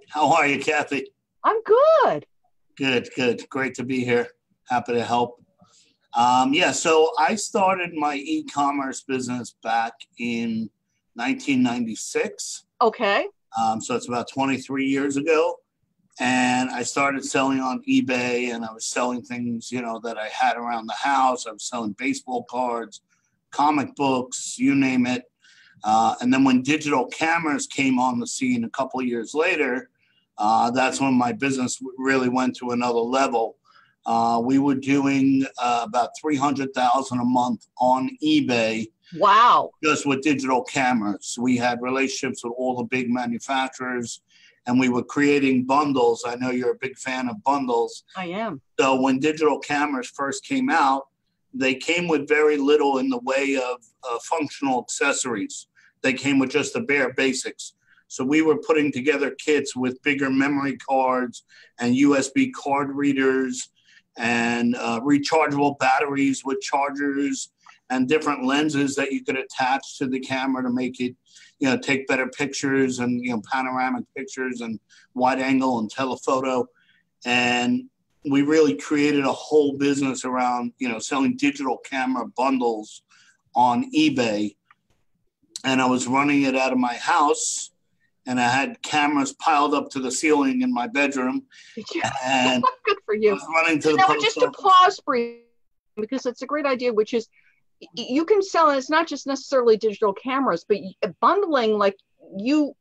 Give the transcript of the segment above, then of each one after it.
How are you, Kathy? I'm good. Good, good. Great to be here. Happy to help. So I started my e-commerce business back in 1996. Okay. So it's about 23 years ago. And I started selling on eBay, and I was selling things, that I had around the house. I was selling baseball cards, comic books, you name it. And then when digital cameras came on the scene a couple of years later, that's when my business really went to another level. We were doing about 300,000 a month on eBay Wow. just with digital cameras. We had relationships with all the big manufacturers, and we were creating bundles. I know you're a big fan of bundles. I am. So when digital cameras first came out, they came with very little in the way of functional accessories. They came with just the bare basics. So we were putting together kits with bigger memory cards and USB card readers and rechargeable batteries with chargers and different lenses that you could attach to the camera to make it, take better pictures and, panoramic pictures and wide angle and telephoto. And we really created a whole business around, selling digital camera bundles on eBay. And I was running it out of my house, and I had cameras piled up to the ceiling in my bedroom. Did you? And Good for you. I was running to the Now, post just to office. pause briefly, because it's a great idea, which is you can sell, and it's not just necessarily digital cameras, but bundling, like you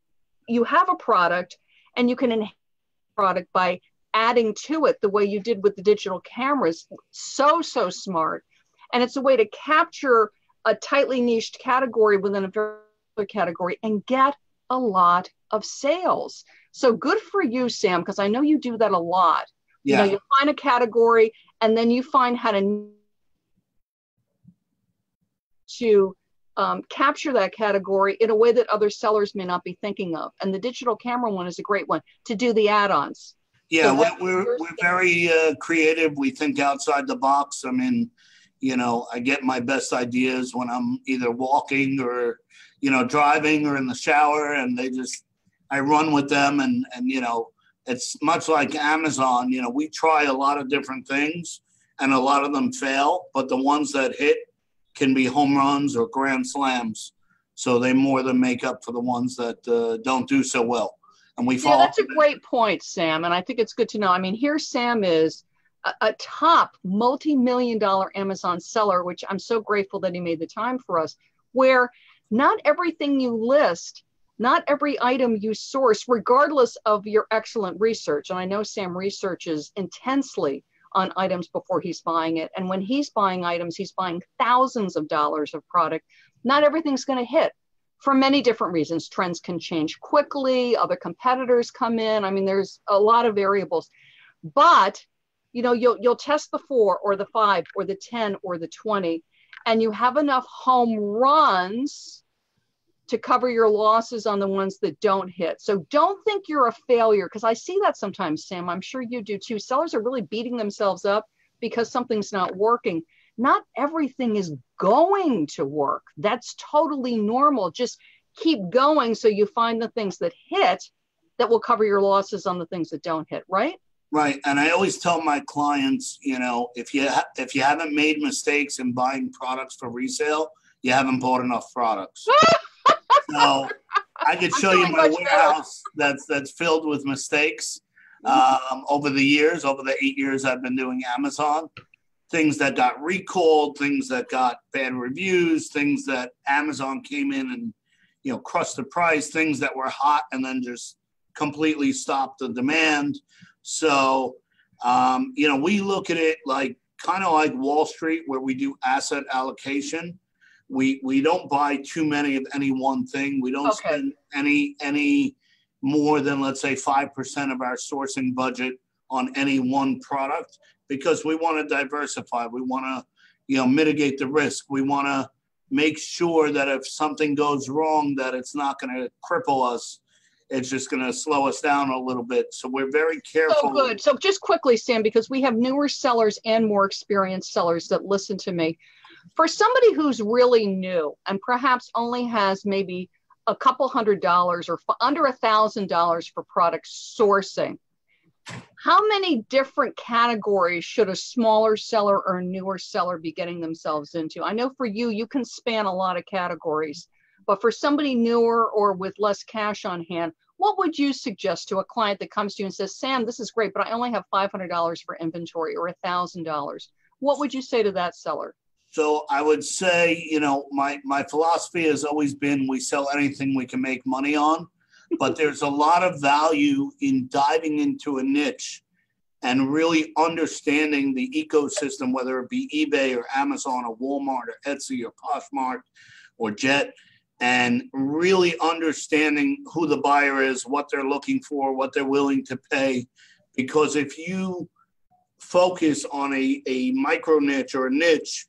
have a product and you can enhance the product by adding to it the way you did with the digital cameras. So smart. And it's a way to capture a tightly niched category within a particular category and get a lot of sales. So good for you, Sam, because I know you do that a lot. Yeah. You find a category and then you find how to capture that category in a way that other sellers may not be thinking of. And the digital camera one is a great one to do the add-ons. Yeah, So we're very creative. We think outside the box. I mean, I get my best ideas when I'm either walking or, driving or in the shower, and I run with them. And it's much like Amazon. We try a lot of different things and a lot of them fail, but the ones that hit can be home runs or grand slams. So they more than make up for the ones that don't do so well. And we follow. Yeah, that's a great point, Sam. And I think it's good to know. I mean, here Sam is a top multi-million-dollar Amazon seller, which I'm so grateful that he made the time for us, where not everything you list, not every item you source, regardless of your excellent research. And I know Sam researches intensely on items before he's buying it. And when he's buying items, he's buying thousands of dollars of product. Not everything's going to hit for many different reasons. Trends can change quickly. Other competitors come in. I mean, there's a lot of variables. But you'll test the 4 or the 5 or the 10 or the 20, and you have enough home runs to cover your losses on the ones that don't hit. So don't think you're a failure, because I see that sometimes, Sam. I'm sure you do too. Sellers are really beating themselves up because something's not working. Not everything is going to work. That's totally normal. Just keep going so you find the things that hit that will cover your losses on the things that don't hit, right? Right. And I always tell my clients, if you haven't made mistakes in buying products for resale, you haven't bought enough products. So I could show you my warehouse that's filled with mistakes over the 8 years I've been doing Amazon. Things that got recalled, things that got bad reviews, things that Amazon came in and, crushed the price, things that were hot and then just completely stopped the demand. So, we look at it kind of like Wall Street, where we do asset allocation. We don't buy too many of any one thing. We don't spend any more than, let's say, 5% of our sourcing budget on any one product, because we want to diversify. We want to, mitigate the risk. We want to make sure that if something goes wrong, that it's not going to cripple us. It's just going to slow us down a little bit. So we're very careful. So good. So just quickly, Sam, because we have newer sellers and more experienced sellers that listen to me. For somebody who's really new and perhaps only has maybe a couple $100 or under $1,000 for product sourcing, how many different categories should a smaller seller or a newer seller be getting themselves into? I know for you, you can span a lot of categories, but for somebody newer or with less cash on hand, what would you suggest to a client that comes to you and says, Sam, this is great, but I only have $500 for inventory or $1,000? What would you say to that seller? So I would say, you know, my philosophy has always been we sell anything we can make money on. But there's a lot of value in diving into a niche and really understanding the ecosystem, whether it be eBay or Amazon or Walmart or Etsy or Poshmark or Jet, and really understanding who the buyer is, what they're looking for, what they're willing to pay. Because if you focus on a micro niche or a niche,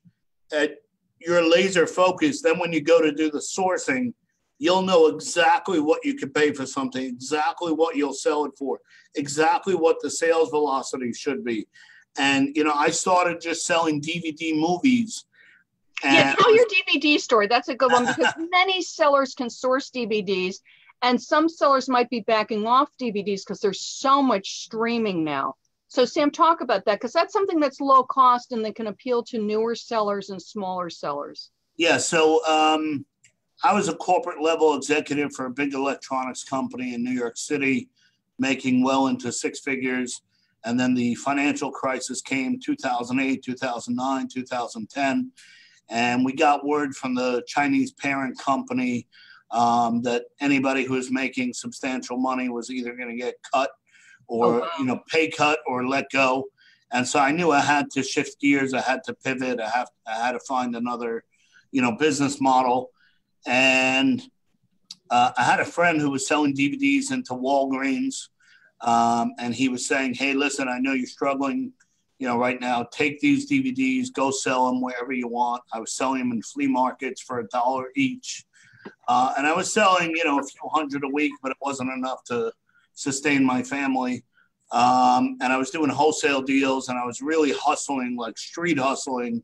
you're laser focused, then when you go to do the sourcing, you'll know exactly what you can pay for something, exactly what you'll sell it for, exactly what the sales velocity should be. And, you know, I started just selling DVD movies. Yeah, tell your DVD story. That's a good one because many sellers can source DVDs and some sellers might be backing off DVDs because there's so much streaming now. So Sam, talk about that because that's something that's low cost and that can appeal to newer sellers and smaller sellers. Yeah, so I was a corporate level executive for a big electronics company in New York City, making well into six figures. And then the financial crisis came 2008, 2009, 2010. And we got word from the Chinese parent company that anybody who was making substantial money was either going to get cut or, you know, pay cut or let go. And so I knew I had to shift gears. I had to pivot. I had to find another, you know, business model. And I had a friend who was selling DVDs into Walgreens. And he was saying, hey, listen, I know you're struggling, you know, right now. Take these DVDs, go sell them wherever you want. I was selling them in flea markets for $1 each. And I was selling, you know, a few hundred a week, but it wasn't enough to sustain my family. And I was doing wholesale deals and I was really hustling, like street hustling,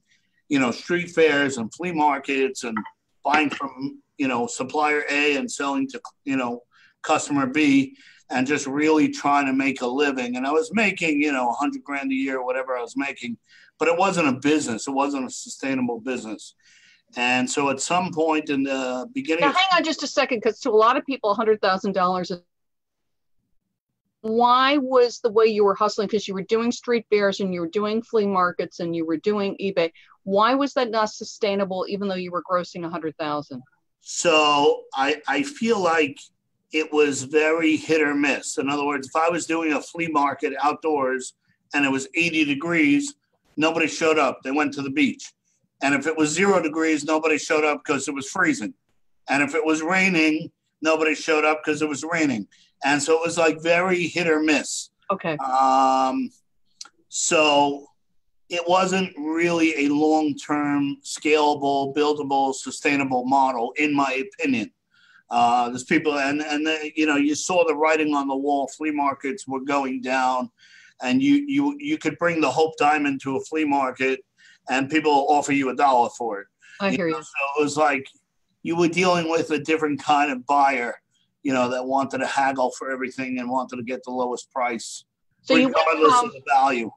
you know, street fairs and flea markets and buying from, you know, supplier A and selling to, you know, customer B and just really trying to make a living. And I was making, you know, $100,000 a year, whatever I was making, but it wasn't a business. It wasn't a sustainable business. And so at some point in the beginning. Now, hang on just a second, because to a lot of people, $100,000. Why was the way you were hustling? Because you were doing street fairs and you were doing flea markets and you were doing eBay. Why was that not sustainable, even though you were grossing $100,000? So I feel like it was very hit or miss. In other words, if I was doing a flea market outdoors and it was 80 degrees, nobody showed up. They went to the beach. And if it was 0 degrees, nobody showed up because it was freezing. And if it was raining, nobody showed up because it was raining. And so it was like very hit or miss. Okay. So it wasn't really a long-term, scalable, buildable, sustainable model, in my opinion. There's people, and you know, you saw the writing on the wall. Flea markets were going down, and you could bring the Hope Diamond to a flea market, and people will offer you $1 for it. I hear you. So it was like you were dealing with a different kind of buyer, you know, that wanted to haggle for everything and wanted to get the lowest price, so regardless of the value.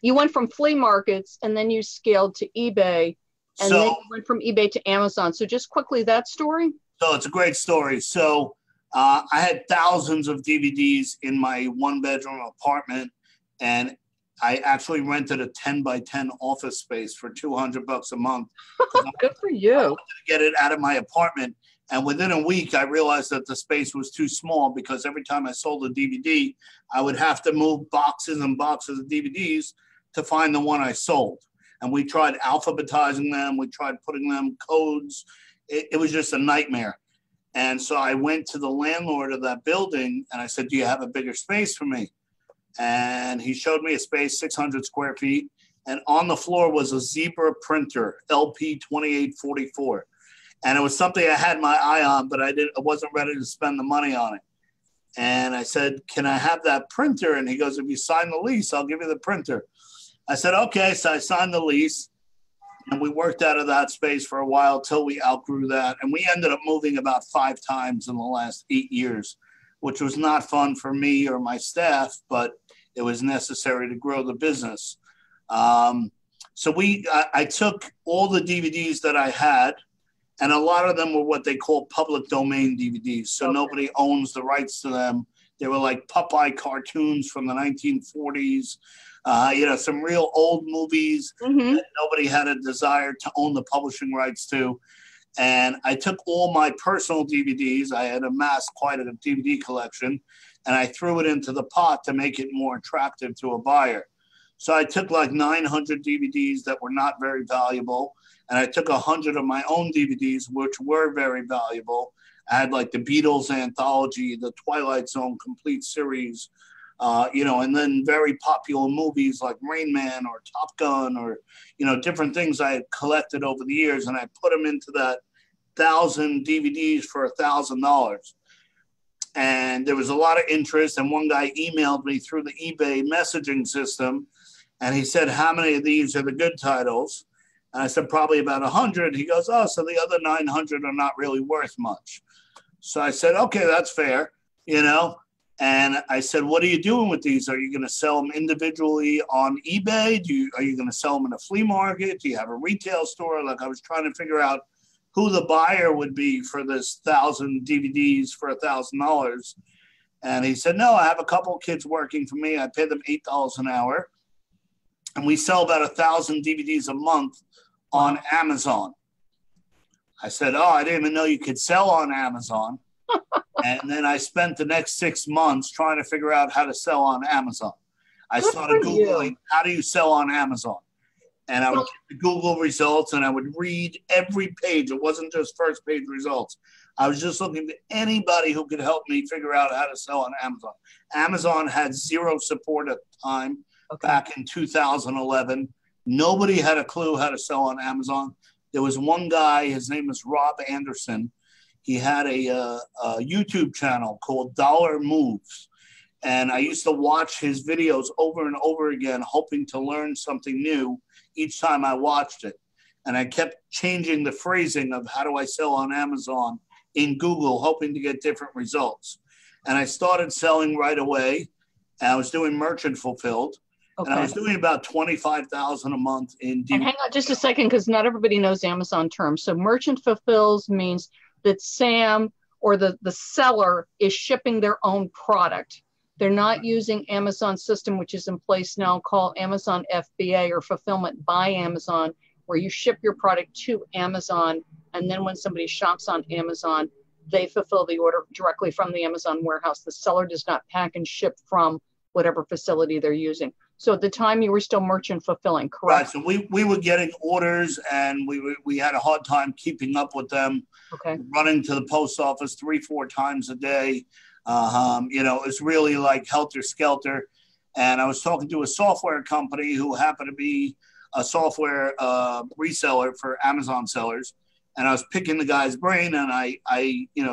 You went from flea markets, and then you scaled to eBay, and then you went from eBay to Amazon. So just quickly, that story. So it's a great story. So I had thousands of DVDs in my one-bedroom apartment, and I actually rented a 10 by 10 office space for $200 a month. Good for you. I wanted to get it out of my apartment. And within a week, I realized that the space was too small because every time I sold a DVD, I would have to move boxes and boxes of DVDs to find the one I sold. And we tried alphabetizing them. We tried putting them codes. It was just a nightmare. And so I went to the landlord of that building and I said, do you have a bigger space for me? And he showed me a space, 600 square feet. And on the floor was a Zebra printer, LP 2844. And it was something I had my eye on, but I wasn't ready to spend the money on it. And I said, can I have that printer? And he goes, if you sign the lease, I'll give you the printer. I said, okay. So I signed the lease. And we worked out of that space for a while till we outgrew that. And we ended up moving about 5 times in the last 8 years, which was not fun for me or my staff, but it was necessary to grow the business. So I took all the DVDs that I had, and a lot of them were what they call public domain DVDs. So nobody owns the rights to them. They were like Popeye cartoons from the 1940s, some real old movies that nobody had a desire to own the publishing rights to. And I took all my personal DVDs. I had amassed quite a DVD collection, and I threw it into the pot to make it more attractive to a buyer. So I took like 900 DVDs that were not very valuable, and I took 100 of my own DVDs, which were very valuable. I had like the Beatles anthology, the Twilight Zone complete series, and then very popular movies like Rain Man or Top Gun or, different things I had collected over the years. And I put them into that 1,000 DVDs for $1,000. And there was a lot of interest. And one guy emailed me through the eBay messaging system. And he said, how many of these are the good titles? And I said, probably about 100. He goes, oh, so the other 900 are not really worth much. So I said, okay, that's fair, And I said, what are you doing with these? Are you going to sell them individually on eBay? Are you going to sell them in a flea market? Do you have a retail store? Like, I was trying to figure out who the buyer would be for this 1,000 DVDs for $1,000. And he said, no, I have a couple of kids working for me. I pay them $8 an hour. And we sell about 1,000 DVDs a month on Amazon. I said, oh, I didn't even know you could sell on Amazon. And then I spent the next 6 months trying to figure out how to sell on Amazon. I started Googling, how do you sell on Amazon? And I would get the Google results, and I would read every page. It wasn't just first page results. I was just looking for anybody who could help me figure out how to sell on Amazon. Amazon had zero support at the time back in 2011. Nobody had a clue how to sell on Amazon. There was one guy, his name is Rob Anderson. He had a YouTube channel called Dollar Moves. And I used to watch his videos over and over again, hoping to learn something new each time I watched it. And I kept changing the phrasing of how do I sell on Amazon in Google, hoping to get different results. And I started selling right away. And I was doing merchant fulfilled. Okay. And I was doing about $25,000 a month in. And hang on just a second, because not everybody knows Amazon terms. So merchant fulfills means that Sam or the seller is shipping their own product. They're not using Amazon system, which is in place now called Amazon FBA or Fulfillment by Amazon, where you ship your product to Amazon. And then when somebody shops on Amazon, they fulfill the order directly from the Amazon warehouse. The seller does not pack and ship from whatever facility they're using. So at the time you were still merchant fulfilling, correct? Right. So we were getting orders, and we had a hard time keeping up with them. Okay. Running to the post office 3-4 times a day. It's really like helter skelter. And I was talking to a software company who happened to be a software reseller for Amazon sellers. And I was picking the guy's brain, and I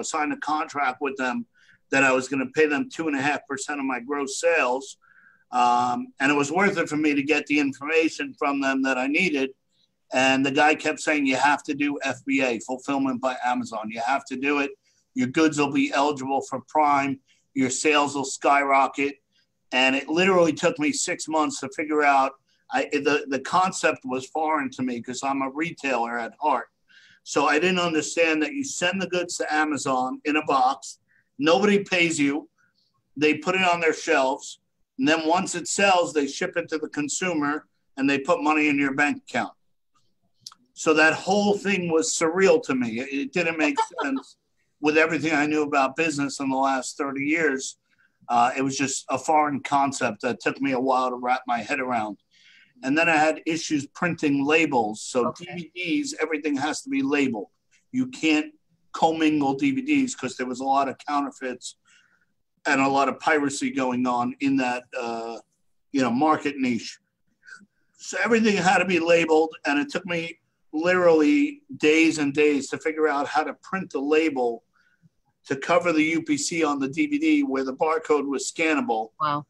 signed a contract with them that I was going to pay them 2.5% of my gross sales. And it was worth it for me to get the information from them that I needed. And the guy kept saying, you have to do FBA, Fulfillment by Amazon. You have to do it. Your goods will be eligible for Prime. Your sales will skyrocket. And it literally took me 6 months to figure out. The concept was foreign to me because I'm a retailer at heart. So I didn't understand that you send the goods to Amazon in a box. Nobody pays you. They put it on their shelves. And then once it sells, they ship it to the consumer, and they put money in your bank account. So that whole thing was surreal to me. It didn't make sense with everything I knew about business in the last 30 years. It was just a foreign concept that took me a while to wrap my head around. And then I had issues printing labels. So DVDs, everything has to be labeled. You can't commingle DVDs because there was a lot of counterfeits and a lot of piracy going on in that, market niche. So everything had to be labeled, and it took me literally days and days to figure out how to print the label to cover the UPC on the DVD where the barcode was scannable. Wow.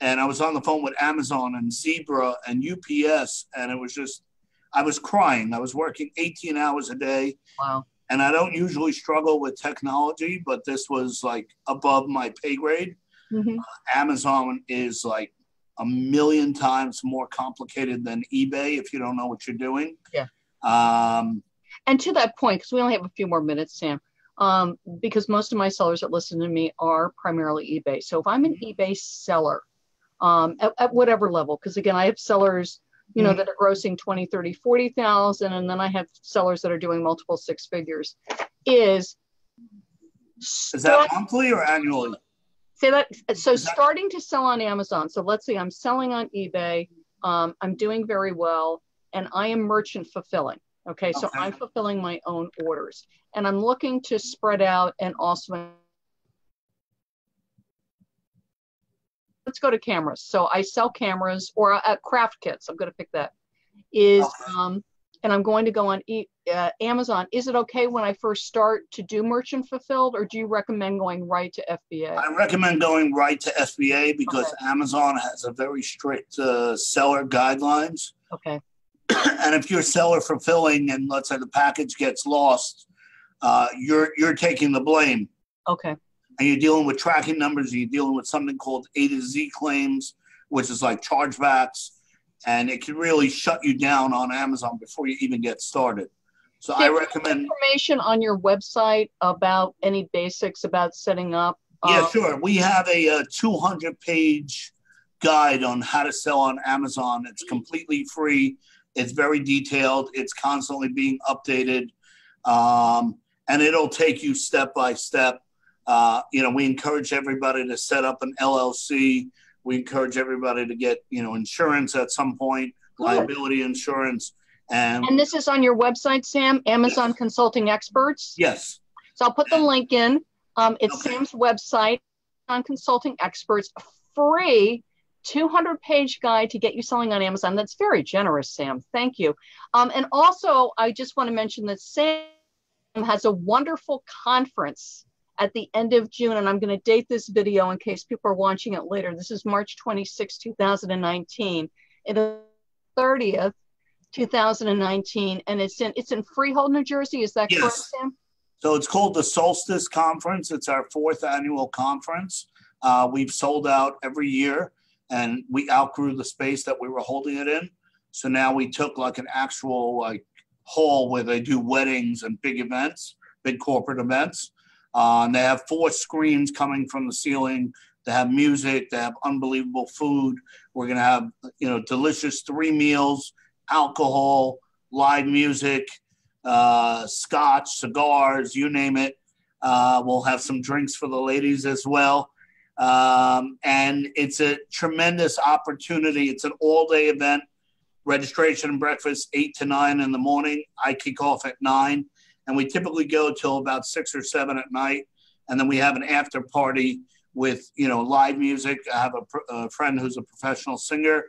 And I was on the phone with Amazon and Zebra and UPS, and it was just, I was crying. I was working 18 hours a day. Wow. And I don't usually struggle with technology, but this was like above my pay grade. Mm-hmm. Amazon is like a million times more complicated than eBay if you don't know what you're doing. Yeah. And to that point, because we only have a few more minutes, Sam, because most of my sellers that listen to me are primarily eBay. So if I'm an eBay seller at whatever level, because again, I have sellers, you know, that are grossing 20, 30, 40,000. And then I have sellers that are doing multiple six figures. Is that monthly or annually? Say that. So starting to sell on Amazon. So let's say I'm selling on eBay. I'm doing very well and I am merchant fulfilling. Okay. So I'm fulfilling my own orders and I'm looking to spread out and also let's go to cameras. So I sell cameras or craft kits. I'm going to pick that and I'm going to go on Amazon. Is it okay when I first start to do merchant fulfilled, or do you recommend going right to FBA? I recommend going right to FBA because Amazon has a very strict seller guidelines. Okay. And if you're seller fulfilling and let's say the package gets lost, you're taking the blame. Okay. And you're dealing with tracking numbers. And you're dealing with something called A to Z claims, which is like chargebacks. And it can really shut you down on Amazon before you even get started. So I recommend information on your website about any basics about setting up. Yeah, sure. We have a 200-page guide on how to sell on Amazon. It's completely free. It's very detailed. It's constantly being updated. And it'll take you step by step. We encourage everybody to set up an LLC. We encourage everybody to get, insurance at some point, liability insurance. And this is on your website, Sam, Amazon Consulting Experts? Yes. So I'll put the link in. It's Sam's website, on Consulting Experts, a free 200-page guide to get you selling on Amazon. That's very generous, Sam. Thank you. And also, I just want to mention that Sam has a wonderful conference at the end of June, and I'm going to date this video in case people are watching it later. This is March 26, 2019, and the 30th, 2019, and it's in Freehold, New Jersey. Is that correct, Sam? So it's called the Solstice Conference. It's our 4th annual conference. We've sold out every year, and we outgrew the space that we were holding it in. So now we took like an actual hall where they do weddings and big events, big corporate events. And they have 4 screens coming from the ceiling. They have music. They have unbelievable food. We're going to have, delicious 3 meals, alcohol, live music, scotch, cigars, you name it. We'll have some drinks for the ladies as well. And it's a tremendous opportunity. It's an all-day event. Registration and breakfast, 8 to 9 in the morning. I kick off at 9. And we typically go till about 6 or 7 at night. And then we have an after party with, live music. I have a friend who's a professional singer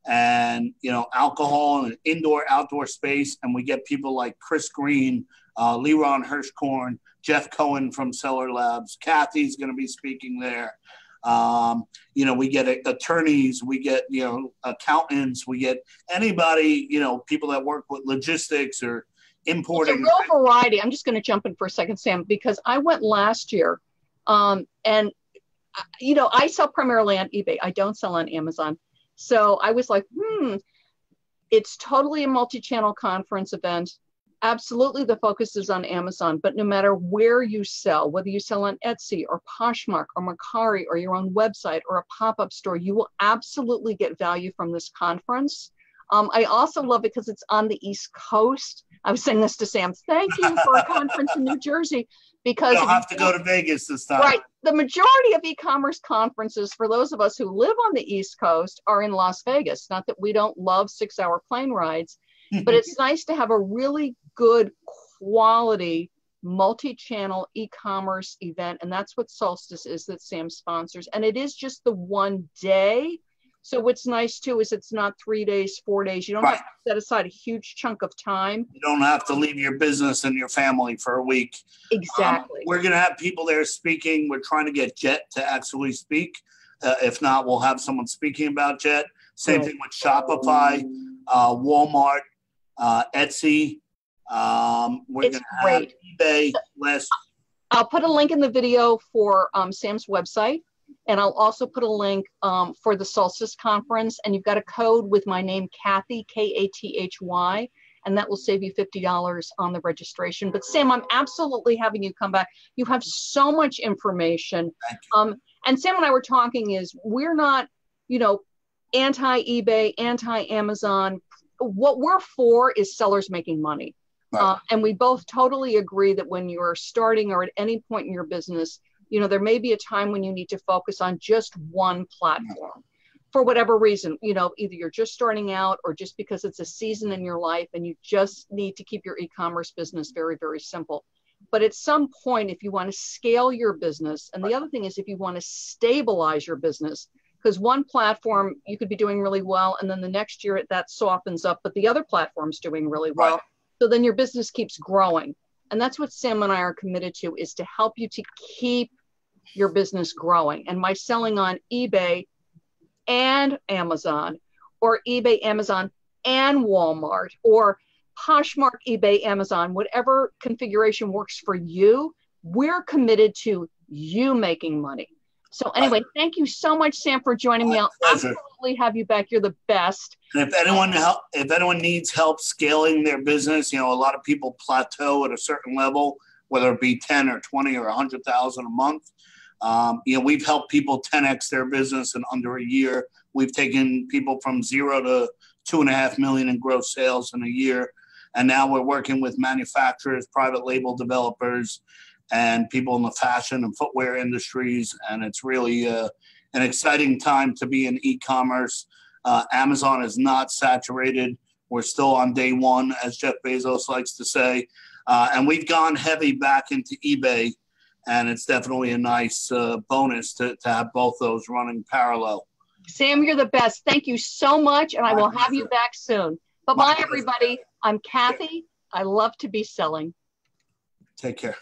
and, alcohol and an indoor-outdoor space. And we get people like Chris Green, Leron Hirschkorn, Jeff Cohen from Seller Labs. Kathy's going to be speaking there. We get attorneys, we get, accountants, we get anybody, people that work with logistics or importing. It's a real variety. I'm just going to jump in for a second, Sam, because I went last year and, I sell primarily on eBay. I don't sell on Amazon. So I was like, it's totally a multi-channel conference event. Absolutely, the focus is on Amazon, but no matter where you sell, whether you sell on Etsy or Poshmark or Mercari or your own website or a pop-up store, you will absolutely get value from this conference. I also love it because it's on the East Coast. I was saying this to Sam. Thank you for a conference in New Jersey, because you'll have to go to Vegas this time. Right. The majority of e-commerce conferences, for those of us who live on the East Coast, are in Las Vegas. Not that we don't love 6-hour plane rides, but it's nice to have a really good quality multi-channel e-commerce event. And that's what Solstice is that Sam sponsors. And it is just the one day. So what's nice too is it's not 3 days, 4 days. You don't have to set aside a huge chunk of time. You don't have to leave your business and your family for a week. Exactly. We're going to have people there speaking. We're trying to get Jet to actually speak. If not, we'll have someone speaking about Jet. Same thing with Shopify, Walmart, Etsy. We're going to have eBay list. I'll put a link in the video for Sam's website, and I'll also put a link for the Solstice Conference, and you've got a code with my name, Kathy, Kathy, and that will save you $50 on the registration. But Sam, I'm absolutely having you come back. You have so much information. And Sam and I were talking is we're not, anti-eBay, anti-Amazon. What we're for is sellers making money. Right. And we both totally agree that when you're starting or at any point in your business, there may be a time when you need to focus on just one platform for whatever reason, either you're just starting out or just because it's a season in your life and you just need to keep your e-commerce business very, very simple. But at some point, if you want to scale your business, and the other thing is if you want to stabilize your business, because one platform you could be doing really well, and then the next year that softens up, but the other platform's doing really well. Right. So then your business keeps growing. And that's what Sam and I are committed to, is to help you to keep your business growing. And by selling on eBay and Amazon, or eBay, Amazon, and Walmart, or Poshmark, eBay, Amazon, whatever configuration works for you, we're committed to you making money. So anyway, thank you so much, Sam, for joining me. I'll absolutely have you back. You're the best. And if anyone needs help scaling their business, a lot of people plateau at a certain level, whether it be 10 or 20 or 100,000 a month. We've helped people 10x their business in under a year. We've taken people from 0 to 2.5 million in gross sales in a year. And now we're working with manufacturers, private label developers, and people in the fashion and footwear industries. And it's really an exciting time to be in e-commerce. Amazon is not saturated. We're still on day one, as Jeff Bezos likes to say. And we've gone heavy back into eBay. And it's definitely a nice bonus to have both those running parallel. Sam, you're the best. Thank you so much. And I will have you back soon. Bye-bye, everybody. I'm Kathy. I love to be selling. Take care.